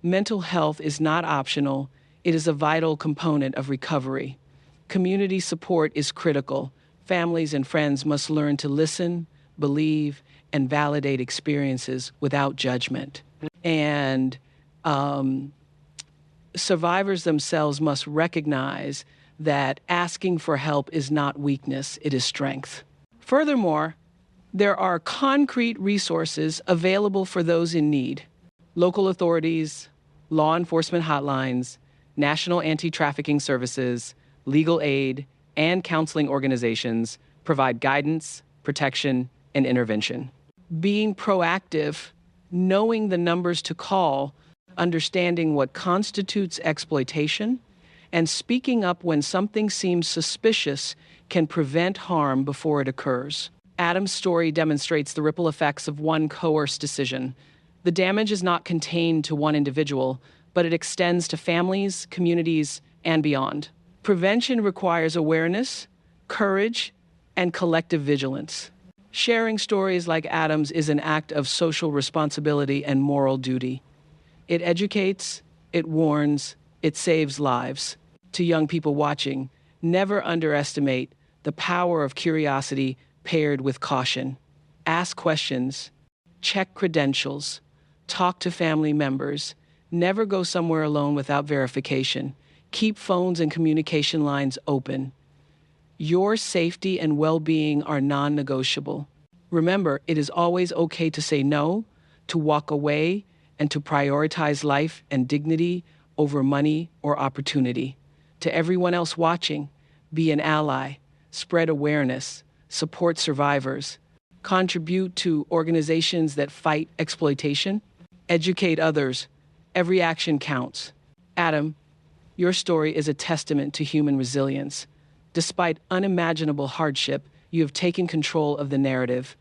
Mental health is not optional, it is a vital component of recovery. Community support is critical. Families and friends must learn to listen, believe, and validate experiences without judgment. And survivors themselves must recognize that asking for help is not weakness, it is strength. Furthermore, there are concrete resources available for those in need. Local authorities, law enforcement hotlines, national anti-trafficking services, legal aid, and counseling organizations provide guidance, protection, and intervention. Being proactive, knowing the numbers to call, understanding what constitutes exploitation, and speaking up when something seems suspicious can prevent harm before it occurs. Adam's story demonstrates the ripple effects of one coerced decision. The damage is not contained to one individual, but it extends to families, communities, and beyond. Prevention requires awareness, courage, and collective vigilance. Sharing stories like Adam's is an act of social responsibility and moral duty. It educates, it warns, it saves lives. To young people watching, never underestimate the power of curiosity paired with caution. Ask questions, check credentials, talk to family members, never go somewhere alone without verification. Keep phones and communication lines open. Your safety and well-being are non-negotiable. Remember, it is always okay to say no, to walk away, and to prioritize life and dignity over money or opportunity. To everyone else watching, be an ally, spread awareness, support survivors, contribute to organizations that fight exploitation, educate others. Every action counts. Adam, your story is a testament to human resilience. Despite unimaginable hardship, you have taken control of the narrative,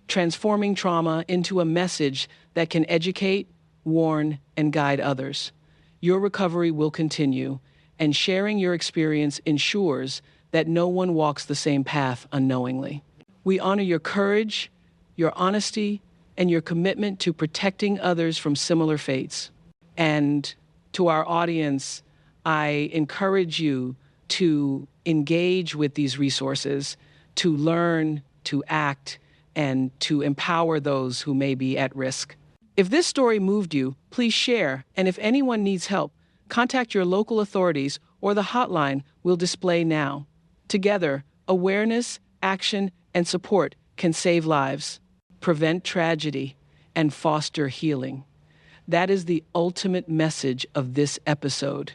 transforming trauma into a message that can educate, warn, and guide others. Your recovery will continue, and sharing your experience ensures that no one walks the same path unknowingly. We honor your courage, your honesty, and your commitment to protecting others from similar fates. And to our audience, I encourage you to engage with these resources, to learn, to act, and to empower those who may be at risk. If this story moved you, please share, and if anyone needs help, contact your local authorities or the hotline we'll display now. Together, awareness, action, and support can save lives, prevent tragedy, and foster healing. That is the ultimate message of this episode.